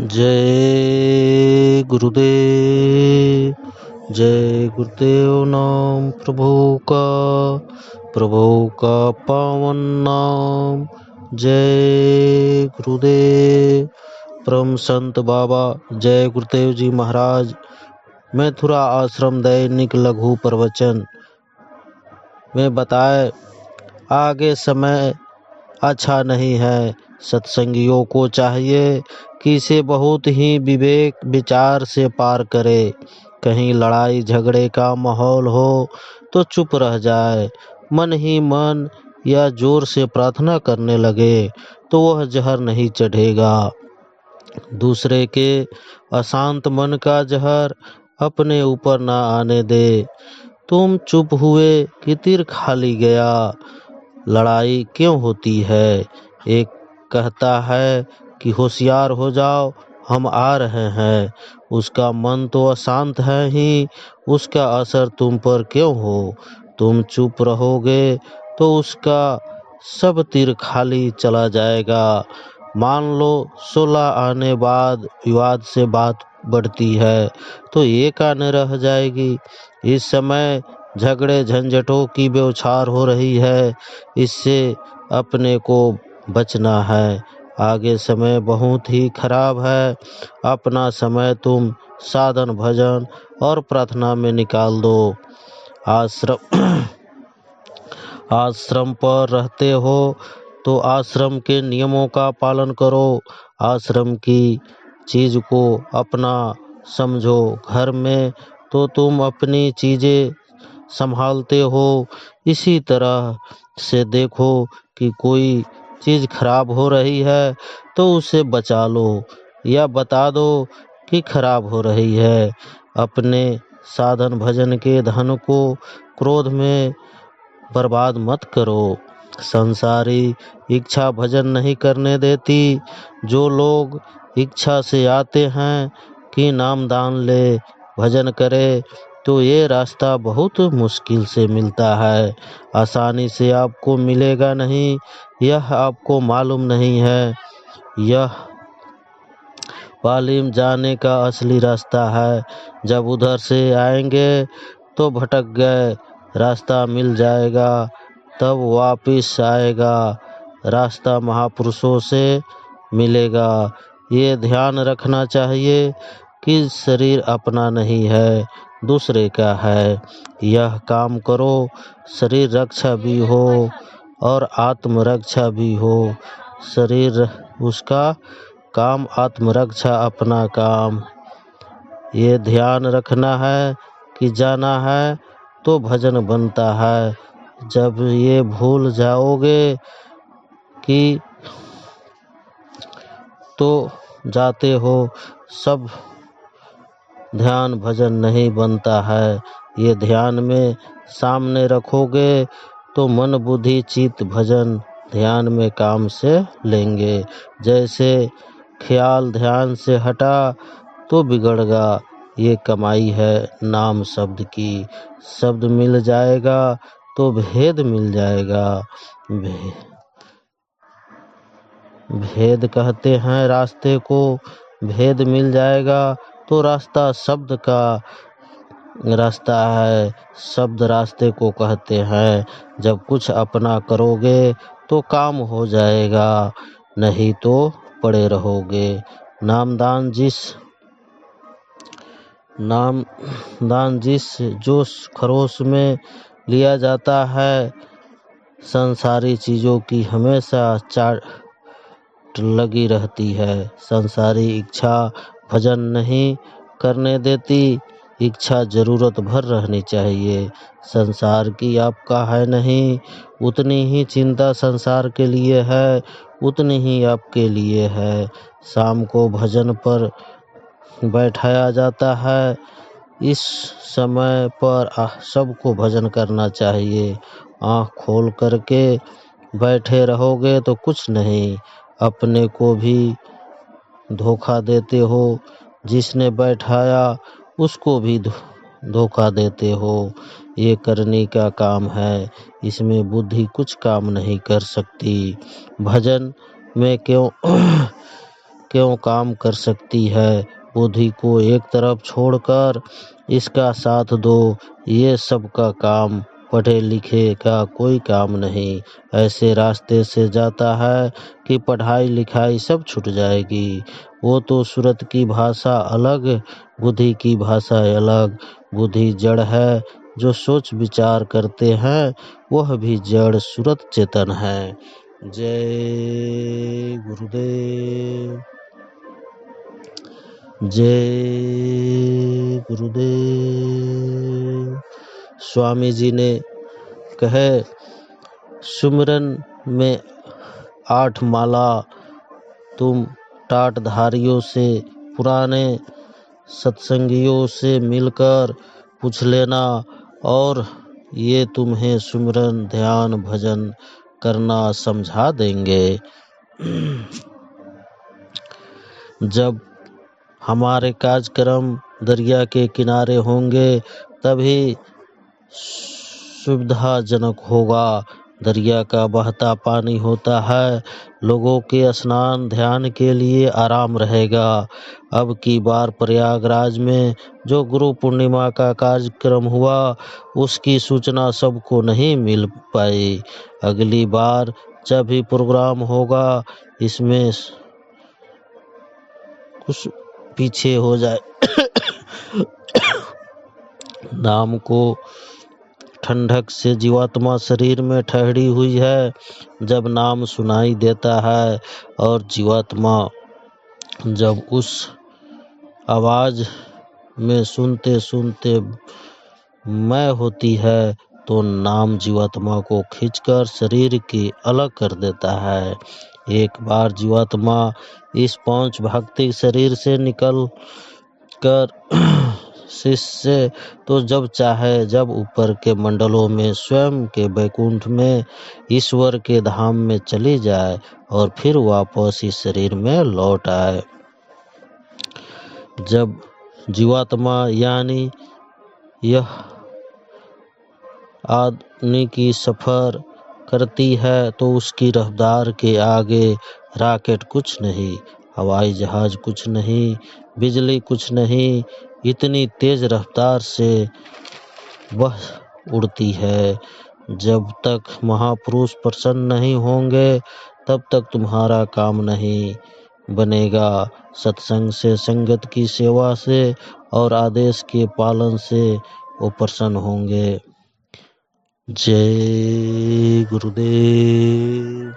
जय गुरुदेव। जय गुरुदेव नाम प्रभु का पावन नाम। जय गुरुदेव। परम संत बाबा जय गुरुदेव जी महाराज। मथुरा आश्रम दैनिक लघु प्रवचन में बताए आगे समय अच्छा नहीं है। सत्संगियों को चाहिए कि इसे बहुत ही विवेक विचार से पार करे। कहीं लड़ाई झगड़े का माहौल हो तो चुप रह जाए। मन ही मन या जोर से प्रार्थना करने लगे तो वह जहर नहीं चढ़ेगा। दूसरे के अशांत मन का जहर अपने ऊपर ना आने दे। तुम चुप हुए कि तीर खाली गया। लड़ाई क्यों होती है? एक कहता है कि होशियार हो जाओ, हम आ रहे हैं। उसका मन तो अशांत है ही, उसका असर तुम पर क्यों हो? तुम चुप रहोगे तो उसका सब तीर खाली चला जाएगा। मान लो 16 आने बाद विवाद से बात बढ़ती है तो एक आने रह जाएगी। इस समय झगड़े झंझटों की बौछार हो रही है, इससे अपने को बचना है। आगे समय बहुत ही खराब है। अपना समय तुम साधन भजन और प्रार्थना में निकाल दो। आश्रम पर रहते हो तो आश्रम के नियमों का पालन करो। आश्रम की चीज को अपना समझो। घर में तो तुम अपनी चीजें संभालते हो, इसी तरह से देखो कि कोई चीज खराब हो रही है तो उसे बचा लो या बता दो कि खराब हो रही है। अपने साधन भजन के धन को क्रोध में बर्बाद मत करो। संसारी इच्छा भजन नहीं करने देती। जो लोग इच्छा से आते हैं कि नाम दान ले भजन करे तो ये रास्ता बहुत मुश्किल से मिलता है। आसानी से आपको मिलेगा नहीं, यह आपको मालूम नहीं है। यह पालिम जाने का असली रास्ता है। जब उधर से आएंगे तो भटक गए, रास्ता मिल जाएगा तब वापिस आएगा। रास्ता महापुरुषों से मिलेगा। ये ध्यान रखना चाहिए कि शरीर अपना नहीं है, दूसरे का है। यह काम करो, शरीर रक्षा भी हो और आत्मरक्षा भी हो। शरीर उसका काम, आत्मरक्षा अपना काम। ये ध्यान रखना है कि जाना है तो भजन बनता है। जब ये भूल जाओगे कि तो जाते हो, सब ध्यान भजन नहीं बनता है। ये ध्यान में सामने रखोगे तो मन बुद्धि चित्त भजन ध्यान में काम से लेंगे। जैसे ख्याल ध्यान से हटा तो बिगड़गा। ये कमाई है नाम शब्द की। शब्द मिल जाएगा तो भेद मिल जाएगा। भेद कहते हैं रास्ते को। भेद मिल जाएगा तो रास्ता शब्द का रास्ता है। शब्द रास्ते को कहते हैं। जब कुछ अपना करोगे तो काम हो जाएगा, नहीं तो पड़े रहोगे। नामदान जिस जोश खरोश में लिया जाता है, संसारी चीजों की हमेशा चाट लगी रहती है। संसारी इच्छा भजन नहीं करने देती। इच्छा जरूरत भर रहनी चाहिए। संसार की आपका है नहीं, उतनी ही चिंता संसार के लिए है, उतनी ही आपके लिए है। शाम को भजन पर बैठाया जाता है। इस समय पर सबको भजन करना चाहिए। आँख खोल करके बैठे रहोगे तो कुछ नहीं, अपने को भी धोखा देते हो। जिसने बैठाया उसको भी धोखा देते हो। ये करने का काम है, इसमें बुद्धि कुछ काम नहीं कर सकती। भजन में क्यों क्यों काम कर सकती है। बुद्धि को एक तरफ छोड़कर इसका साथ दो। ये सब का काम पढ़े लिखे का कोई काम नहीं। ऐसे रास्ते से जाता है कि पढ़ाई लिखाई सब छूट जाएगी। वो तो सूरत की भाषा अलग, बुद्धि की भाषा अलग। बुद्धि जड़ है, जो सोच विचार करते हैं वह भी जड़ सूरत चेतन है। जय गुरुदेव, जय गुरुदेव। स्वामी जी ने कहे, सुमिरन में 8 माला तुम टाटधारियों से, पुराने सत्संगियों से मिलकर पूछ लेना, और ये तुम्हें सुमिरन ध्यान भजन करना समझा देंगे। जब हमारे कार्यक्रम दरिया के किनारे होंगे तभी सुविधाजनक होगा। दरिया का बहता पानी होता है, लोगों के स्नान ध्यान के लिए आराम रहेगा। अब की बार प्रयागराज में जो गुरु पूर्णिमा का कार्यक्रम हुआ उसकी सूचना सबको नहीं मिल पाई। अगली बार जब भी प्रोग्राम होगा इसमें कुछ पीछे हो जाए। नाम को ठंडक से जीवात्मा शरीर में ठहरी हुई है। जब नाम सुनाई देता है और जीवात्मा जब उस आवाज में सुनते सुनते मैं होती है तो नाम जीवात्मा को खींचकर शरीर की अलग कर देता है। एक बार जीवात्मा इस पांच भौतिक शरीर से निकल कर शिष्य तो जब चाहे जब ऊपर के मंडलों में स्वयं के वैकुंठ में ईश्वर के धाम में चली जाए और फिर वापस इस शरीर में लौट आए। जब जीवात्मा यानी यह आदमी की सफर करती है तो उसकी रफ्तार के आगे रॉकेट कुछ नहीं, हवाई जहाज कुछ नहीं, बिजली कुछ नहीं। इतनी तेज रफ्तार से वह उड़ती है। जब तक महापुरुष प्रसन्न नहीं होंगे तब तक तुम्हारा काम नहीं बनेगा। सत्संग से, संगत की सेवा से और आदेश के पालन से वो प्रसन्न होंगे। जय गुरुदेव।